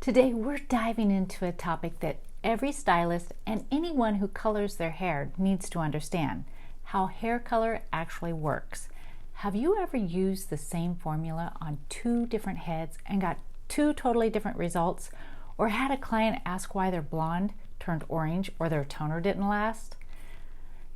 Today we're diving into a topic that every stylist and anyone who colors their hair needs to understand: how hair color actually works. Have you ever used the same formula on two different heads and got two totally different results? Or had a client ask why their blonde turned orange or their toner didn't last?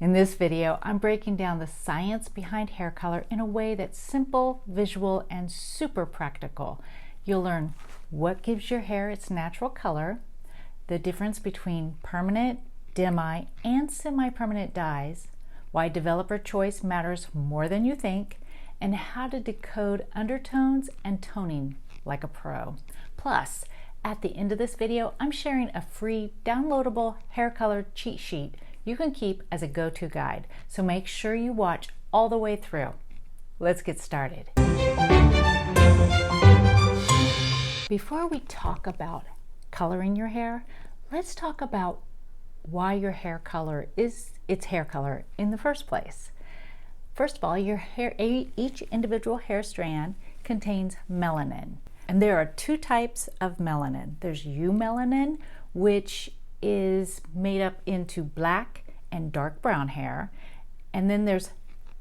In this video, I'm breaking down the science behind hair color in a way that's simple, visual, and super practical. You'll learn what gives your hair its natural color, the difference between permanent, demi, and semi-permanent dyes, why developer choice matters more than you think, and how to decode undertones and toning like a pro. Plus, at the end of this video, I'm sharing a free downloadable hair color cheat sheet you can keep as a go-to guide. So make sure you watch all the way through. Let's get started. Before we talk about coloring your hair, let's talk about why your hair color is its hair color in the first place. First of all, your hair, each individual hair strand contains melanin. And there are two types of melanin. There's eumelanin, which is made up into black and dark brown hair. And then there's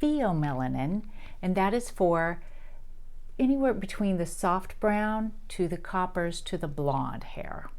pheomelanin, and that is for anywhere between the soft brown to the coppers to the blonde hair.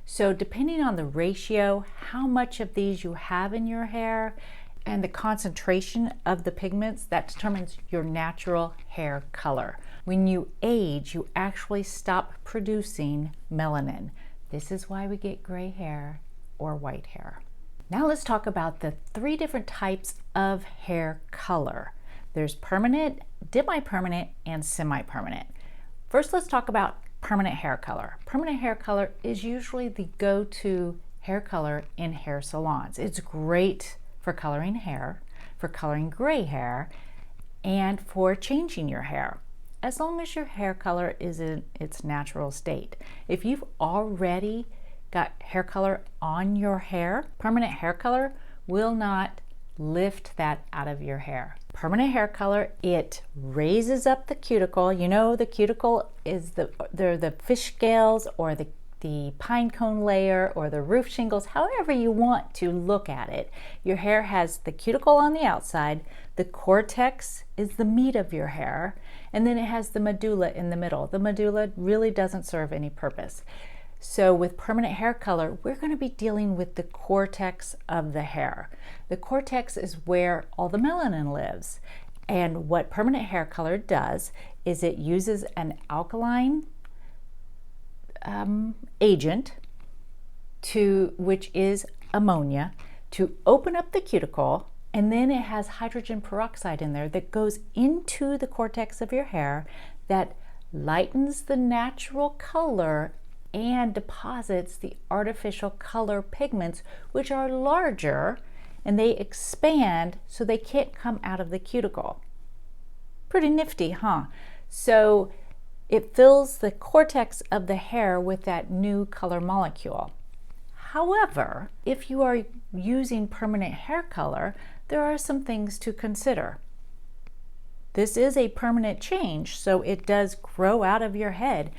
So depending on the ratio, how much of these you have in your hair, and the concentration of the pigments, that determines your natural hair color. When you age, you actually stop producing melanin. This is why we get gray hair or white hair. Now let's talk about the three different types of hair color. There's permanent, demi-permanent, and semi-permanent. First, let's talk about permanent hair color. Permanent hair color is usually the go-to hair color in hair salons. It's great for coloring hair, for coloring gray hair, and for changing your hair, as long as your hair color is in its natural state. If you've already got hair color on your hair, permanent hair color will not lift that out of your hair. Permanent hair color, it raises up the cuticle. You know, the cuticle is the fish scales or the pine cone layer or the roof shingles, however you want to look at it. Your hair has the cuticle on the outside, the cortex is the meat of your hair, and then it has the medulla in the middle. The medulla really doesn't serve any purpose. So with permanent hair color, we're going to be dealing with the cortex of the hair. The cortex is where all the melanin lives. And what permanent hair color does is it uses an alkaline agent, which is ammonia, to open up the cuticle, and then it has hydrogen peroxide in there that goes into the cortex of your hair that lightens the natural color and deposits the artificial color pigments, which are larger and they expand so they can't come out of the cuticle. Pretty nifty, huh? So it fills the cortex of the hair with that new color molecule. However, if you are using permanent hair color, there are some things to consider. This is a permanent change, so it does grow out of your head.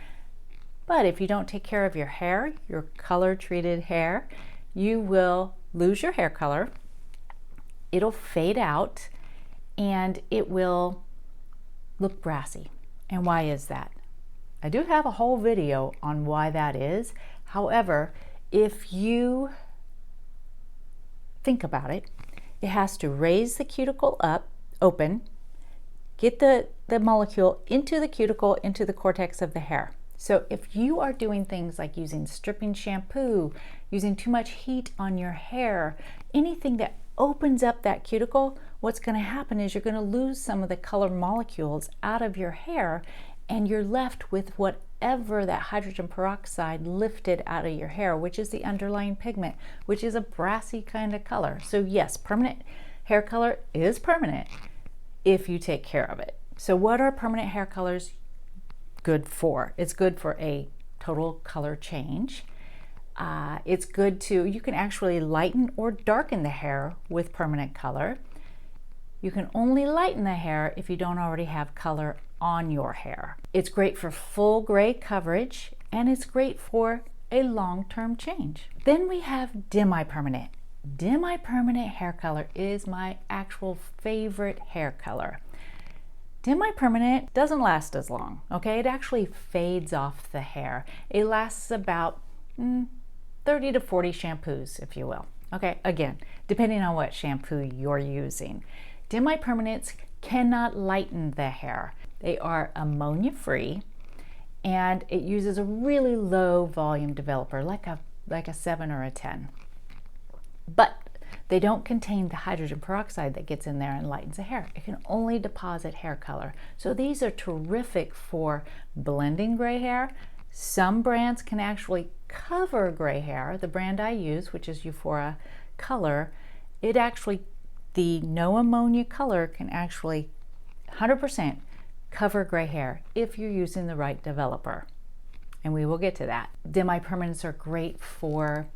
But if you don't take care of your hair, your color-treated hair, you will lose your hair color. It'll fade out and it will look brassy. And why is that? I do have a whole video on why that is. However, if you think about it, it has to raise the cuticle up, open, get the molecule into the cuticle, into the cortex of the hair. So if you are doing things like using stripping shampoo, using too much heat on your hair, anything that opens up that cuticle, what's going to happen is you're going to lose some of the color molecules out of your hair, and you're left with whatever that hydrogen peroxide lifted out of your hair, which is the underlying pigment, which is a brassy kind of color. So yes, permanent hair color is permanent if you take care of it. So what are permanent hair colors good for? It's good for a total color change. It's good to, you can actually lighten or darken the hair with permanent color. You can only lighten the hair if you don't already have color on your hair. It's great for full gray coverage and it's great for a long-term change. Then we have demi-permanent. Demi-permanent hair color is my actual favorite hair color. Demi-permanent doesn't last as long, okay? It actually fades off the hair. It lasts about 30 to 40 shampoos, if you will. Okay, again, depending on what shampoo you're using. Demi-permanents cannot lighten the hair. They are ammonia-free, and it uses a really low volume developer, like a 7 or a 10. But they don't contain the hydrogen peroxide that gets in there and lightens the hair. It can only deposit hair color. So these are terrific for blending gray hair. Some brands can actually cover gray hair. The brand I use, which is Euphora Color, the no ammonia color can actually 100% cover gray hair if you're using the right developer. And we will get to that. Demi-permanents are great for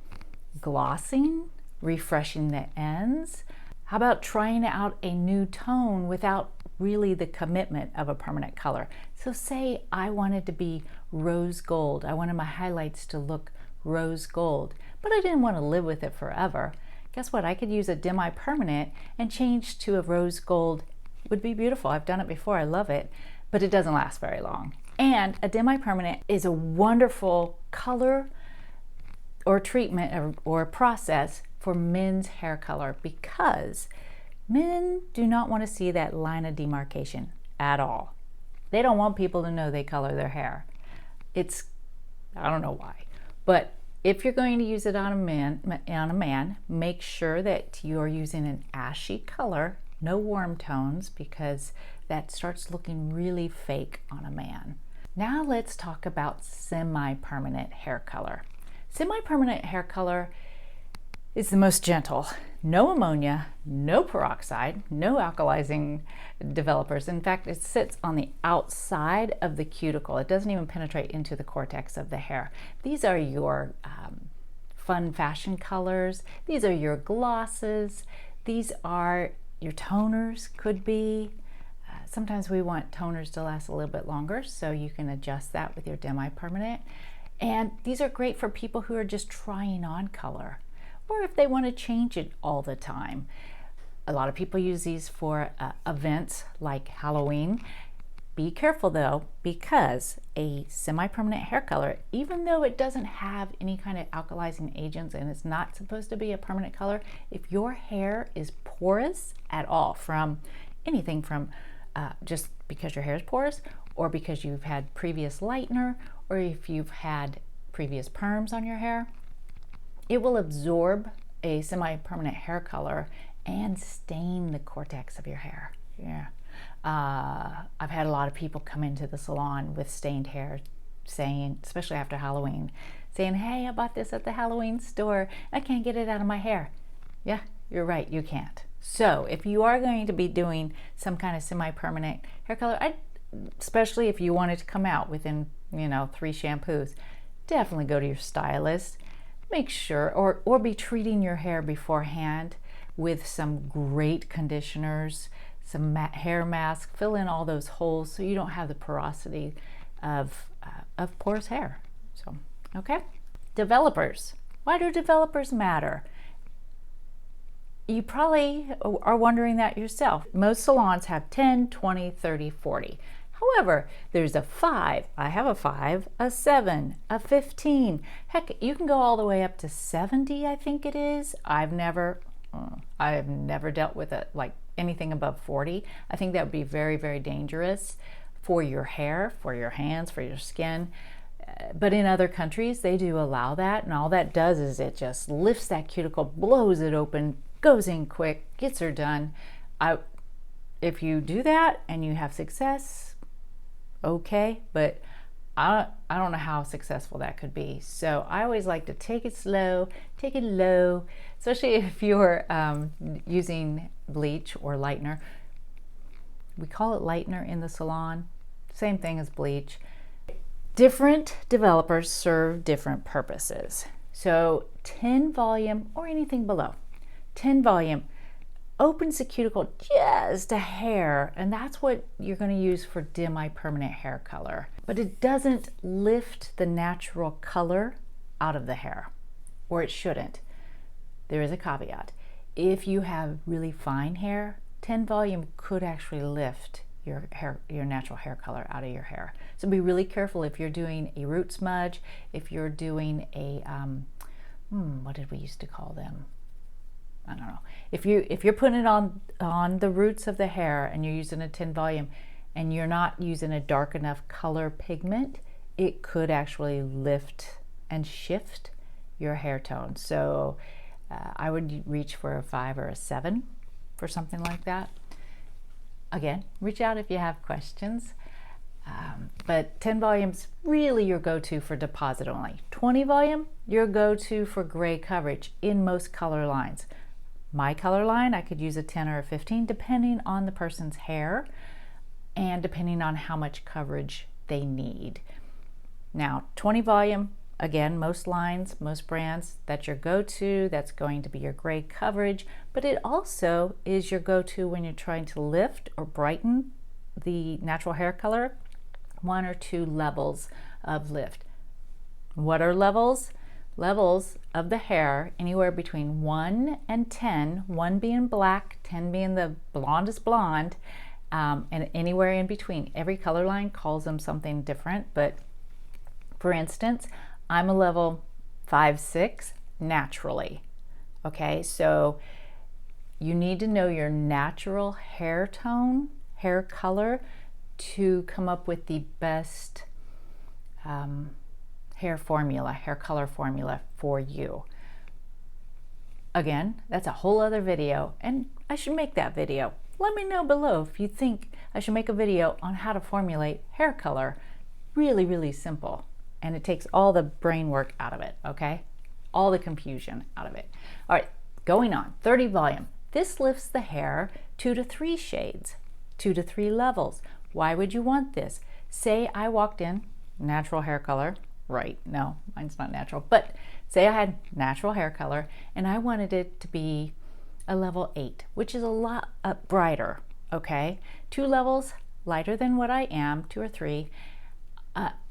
glossing, refreshing the ends. How about trying out a new tone without really the commitment of a permanent color? So say I wanted to be rose gold. I wanted my highlights to look rose gold, but I didn't want to live with it forever. Guess what? I could use a demi-permanent and change to a rose gold. It would be beautiful. I've done it before. I love it, but it doesn't last very long. And a demi-permanent is a wonderful color or treatment or process for men's hair color, because men do not want to see that line of demarcation at all. They don't want people to know they color their hair. I don't know why, but if you're going to use it on a man, make sure that you're using an ashy color, no warm tones, because that starts looking really fake on a man. Now let's talk about semi-permanent hair color. Semi-permanent hair color is the most gentle. No ammonia, no peroxide, no alkalizing developers. In fact, it sits on the outside of the cuticle. It doesn't even penetrate into the cortex of the hair. These are your fun fashion colors. These are your glosses. These are your toners, could be. Sometimes we want toners to last a little bit longer, so you can adjust that with your demi-permanent. And these are great for people who are just trying on color, or if they want to change it all the time. A lot of people use these for events like Halloween. Be careful though, because a semi-permanent hair color, even though it doesn't have any kind of alkalizing agents and it's not supposed to be a permanent color, if your hair is porous at all, from anything from just because your hair is porous, or because you've had previous lightener, or if you've had previous perms on your hair, it will absorb a semi-permanent hair color and stain the cortex of your hair. Yeah. I've had a lot of people come into the salon with stained hair saying, especially after Halloween, saying, hey, I bought this at the Halloween store. I can't get it out of my hair. Yeah, you're right, you can't. So if you are going to be doing some kind of semi-permanent hair color, especially if you want it to come out within 3 shampoos, definitely go to your stylist. Make sure, or be treating your hair beforehand with some great conditioners, some hair mask. Fill in all those holes so you don't have the porosity of porous hair. So, okay. Developers. Why do developers matter? You probably are wondering that yourself. Most salons have 10, 20, 30, 40. However, there's a 5, I have a 5, a 7, a 15. Heck, you can go all the way up to 70, I think it is. I've never dealt with it like anything above 40. I think that would be very, very dangerous for your hair, for your hands, for your skin. But in other countries, they do allow that, and all that does is it just lifts that cuticle, blows it open, goes in quick, gets her done. If you do that and you have success, okay, but I don't know how successful that could be. So I always like to take it slow, take it low, especially if you're using bleach or lightener. We call it lightener in the salon, same thing as bleach. Different developers serve different purposes. So 10 volume or anything below. 10 volume opens the cuticle just a hair, and that's what you're going to use for demi-permanent hair color. but it doesn't lift the natural color out of the hair, or it shouldn't. There is a caveat. If you have really fine hair, 10 volume could actually lift your hair, your natural hair color out of your hair. So be really careful if you're doing a root smudge, if you're doing a, what did we used to call them? I don't know. If you're putting it on the roots of the hair and you're using a 10 volume and you're not using a dark enough color pigment, it could actually lift and shift your hair tone. So I would reach for a 5 or a 7 for something like that. Again, reach out if you have questions. But 10 volumes really your go-to for deposit only. 20 volume, your go-to for gray coverage in most color lines. My color line, I could use a 10 or a 15 depending on the person's hair and depending on how much coverage they need. Now, 20 volume, again, most lines, most brands, that's your go-to, that's going to be your gray coverage, but it also is your go-to when you're trying to lift or brighten the natural hair color, 1 or 2 levels of lift. What are levels? Levels of the hair, anywhere between 1 and 10, 1 being black, 10 being the blondest blonde, and anywhere in between. Every color line calls them something different, but for instance, I'm a level 5, 6 naturally. Okay, so you need to know your natural hair tone, hair color, to come up with the best hair color formula for you. Again, that's a whole other video, and I should make that video. Let me know below if you think I should make a video on how to formulate hair color. Really, really simple. And it takes all the brain work out of it, okay? All the confusion out of it. All right, going on, 30 volume. This lifts the hair 2 to 3 shades, 2 to 3 levels. Why would you want this? Say I walked in, natural hair color, right? No, mine's not natural, but say I had natural hair color and I wanted it to be a level 8, which is a lot brighter, okay? 2 levels lighter than what I am, 2 or 3,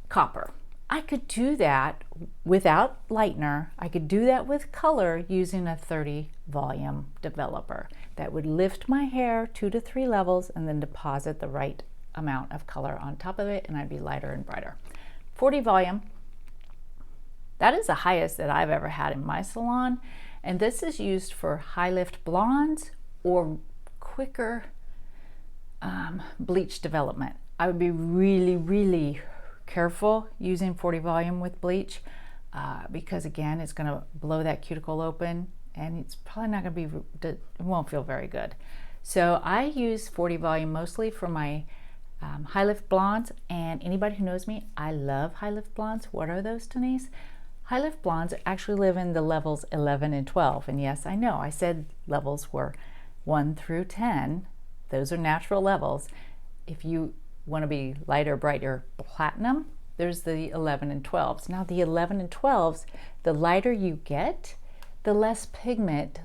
copper. I could do that without lightener. I could do that with color using a 30 volume developer that would lift my hair 2 to 3 levels and then deposit the right amount of color on top of it, and I'd be lighter and brighter. 40 volume, that is the highest that I've ever had in my salon, and this is used for high lift blondes or quicker bleach development. I would be really, really careful using 40 volume with bleach because again, it's going to blow that cuticle open and it's probably not going to be, it won't feel very good. So I use 40 volume mostly for my high lift blondes, and anybody who knows me, I love high lift blondes. What are those, Denise? High lift blondes actually live in the levels 11 and 12, and yes, I know I said levels were 1 through 10. Those are natural levels. If you want to be lighter, brighter, platinum, there's the 11 and 12s. Now the 11 and 12s, the lighter you get, the less pigment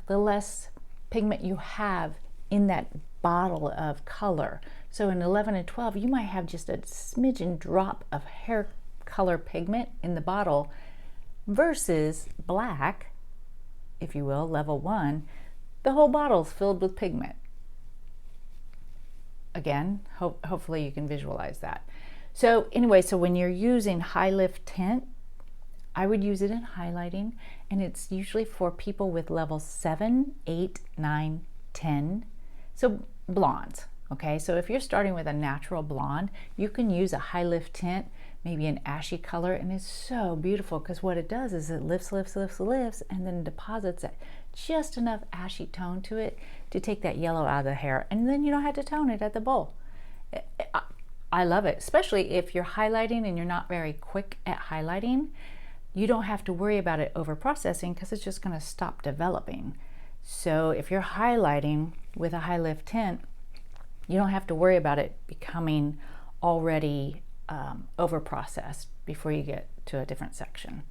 you have in that bottle of color. So in 11 and 12, you might have just a smidgen drop of hair color pigment in the bottle versus black, if you will, level 1, the whole bottle's filled with pigment. Again, hopefully you can visualize that. So anyway, so when you're using high lift tint, I would use it in highlighting, and it's usually for people with levels 7, 8, 9, 10. So blondes, okay? So if you're starting with a natural blonde, you can use a high lift tint, maybe an ashy color, and it's so beautiful because what it does is it lifts, and then deposits just enough ashy tone to it to take that yellow out of the hair, and then you don't have to tone it at the bowl. I love it, especially if you're highlighting and you're not very quick at highlighting. You don't have to worry about it over processing because it's just going to stop developing. So if you're highlighting with a high lift tint, you don't have to worry about it becoming already over processed before you get to a different section.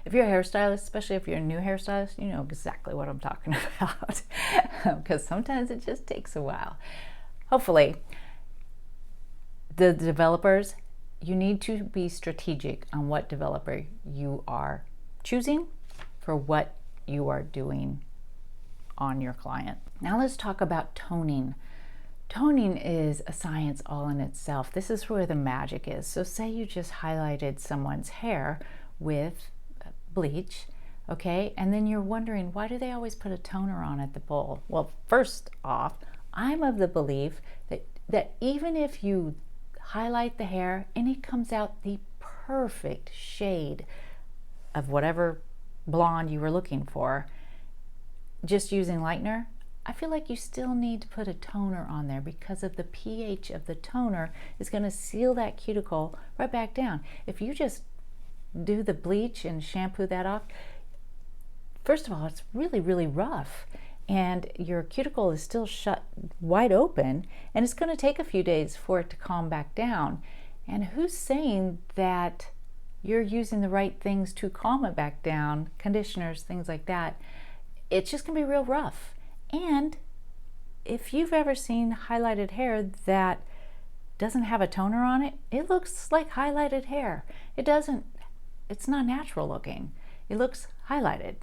If you're a hairstylist, especially if you're a new hairstylist, you know exactly what I'm talking about because sometimes it just takes a while. Hopefully, the developers you need to be strategic on what developer you are choosing for what you are doing on your client. Now let's talk about toning. Toning is a science all in itself. This is where the magic is. So say you just highlighted someone's hair with bleach, okay? And then you're wondering, why do they always put a toner on at the bowl? Well, first off, I'm of the belief that even if you highlight the hair and it comes out the perfect shade of whatever blonde you were looking for, just using lightener, I feel like you still need to put a toner on there because of the pH of the toner is going to seal that cuticle right back down. If you just do the bleach and shampoo that off, first of all, it's really, really rough and your cuticle is still shut wide open and it's going to take a few days for it to calm back down. And who's saying that you're using the right things to calm it back down, conditioners, things like that? It's just going to be real rough. And if you've ever seen highlighted hair that doesn't have a toner on it, it looks like highlighted hair. It's not natural looking. It looks highlighted.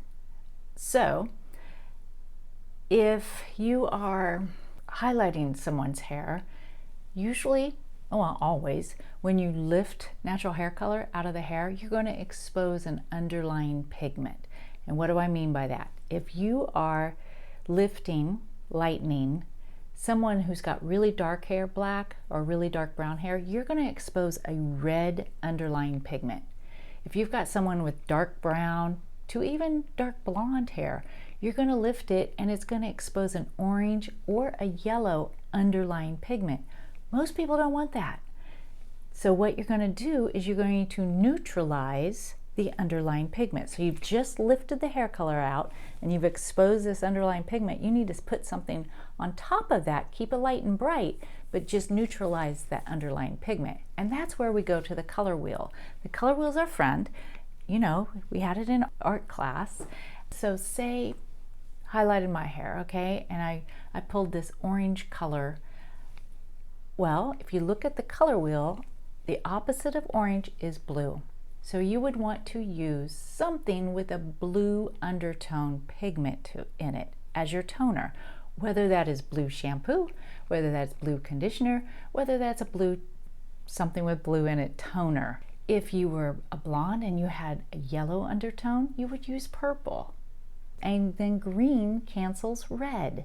So if you are highlighting someone's hair, usually, well, always, when you lift natural hair color out of the hair, you're going to expose an underlying pigment. And what do I mean by that? If you are lifting, lightening someone who's got really dark hair, black or really dark brown hair, you're going to expose a red underlying pigment. If you've got someone with dark brown to even dark blonde hair, you're going to lift it and it's going to expose an orange or a yellow underlying pigment. Most people don't want that. So what you're going to do is you're going to neutralize the underlying pigment. So you've just lifted the hair color out and you've exposed this underlying pigment. You need to put something on top of that, keep it light and bright, but just neutralize that underlying pigment. And that's where we go to the color wheel. The color wheel's our friend. You know, we had it in art class. So say highlighted my hair, okay, and I pulled this orange color. Well, if you look at the color wheel, the opposite of orange is blue. So you would want to use something with a blue undertone pigment in it as your toner, whether that is blue shampoo, whether that's blue conditioner, whether that's a blue, something with blue in it toner. If you were a blonde and you had a yellow undertone, you would use purple. And then green cancels red.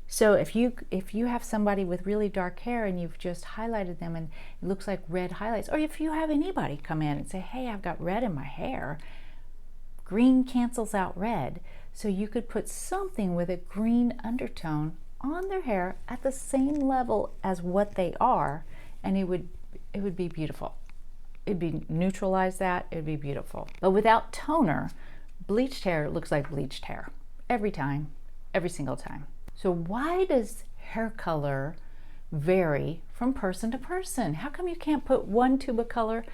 So if you have somebody with really dark hair and you've just highlighted them and it looks like red highlights, or if you have anybody come in and say, hey, I've got red in my hair, green cancels out red. So you could put something with a green undertone on their hair at the same level as what they are, and it would be beautiful. It'd be neutralize that, it'd be beautiful. But without toner, bleached hair looks like bleached hair every time, every single time. So why does hair color vary from person to person? How come you can't put one tube of color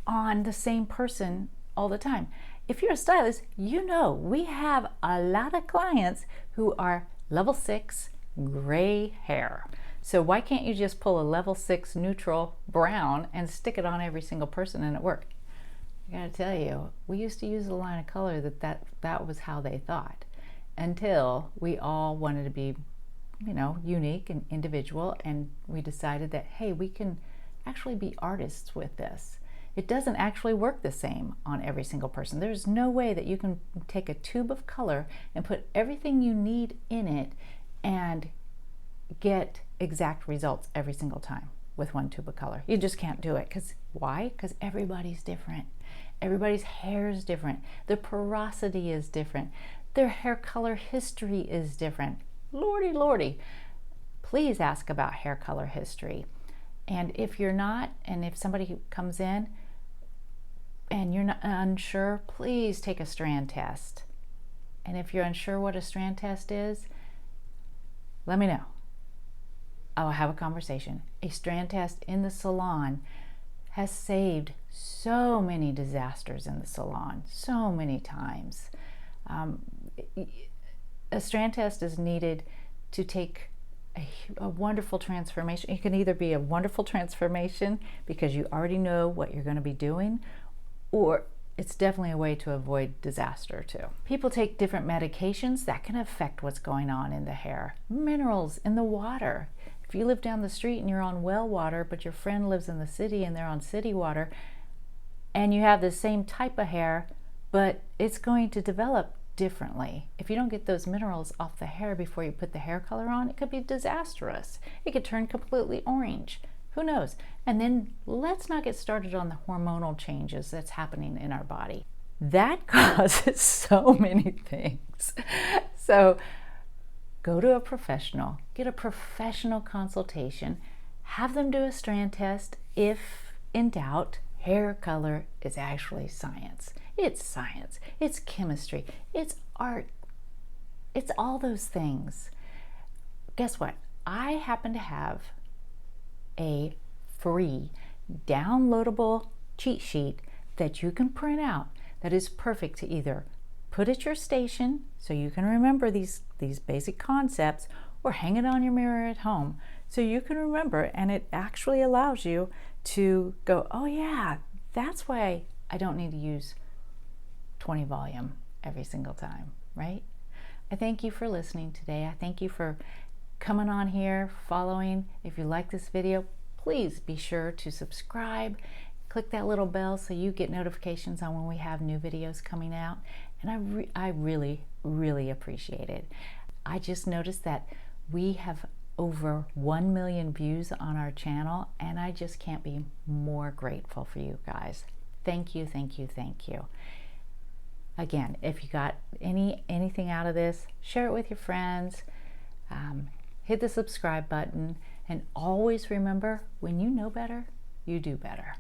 on the same person all the time? If you're a stylist, you know we have a lot of clients who are level 6 gray hair. So why can't you just pull a level 6 neutral brown and stick it on every single person and it work? I gotta tell you, we used to use a line of color that was how they thought, until we all wanted to be, you know, unique and individual, and we decided that, hey, we can actually be artists with this. It doesn't actually work the same on every single person. There's no way that you can take a tube of color and put everything you need in it and get exact results every single time with one tube of color. You just can't do it. Because why? Because everybody's different. Everybody's hair is different. The porosity is different. Their hair color history is different. Lordy, lordy. Please ask about hair color history. And if you're not, and if somebody comes in and you're not unsure, please take a strand test. And if you're unsure what a strand test is, let me know. I'll have a conversation. A strand test in the salon has saved so many disasters in the salon, so many times. A strand test is needed to take a wonderful transformation. It can either be a wonderful transformation because you already know what you're going to be doing, or it's definitely a way to avoid disaster too. People take different medications that can affect what's going on in the hair. Minerals in the water. If you live down the street and you're on well water, but your friend lives in the city and they're on city water, and you have the same type of hair, but it's going to develop differently. If you don't get those minerals off the hair before you put the hair color on, it could be disastrous. It could turn completely orange. Who knows? And then let's not get started on the hormonal changes that's happening in our body. That causes so many things. So go to a professional, get a professional consultation, have them do a strand test. If in doubt, hair color is actually science. It's science, it's chemistry, it's art, it's all those things. Guess what? I happen to have a free downloadable cheat sheet that you can print out that is perfect to either put at your station so you can remember these basic concepts, or hang it on your mirror at home so you can remember, and it actually allows you to go, oh yeah, that's why I don't need to use 20 volume every single time, right? I thank you for listening today. I thank you for coming on here, following. If you like this video, please be sure to subscribe, click that little bell so you get notifications on when we have new videos coming out. And I really, really appreciate it. I just noticed that we have over 1 million views on our channel, and I just can't be more grateful for you guys. Thank you, thank you, thank you. Again, if you got anything out of this, share it with your friends, hit the subscribe button, and always remember, when you know better, you do better.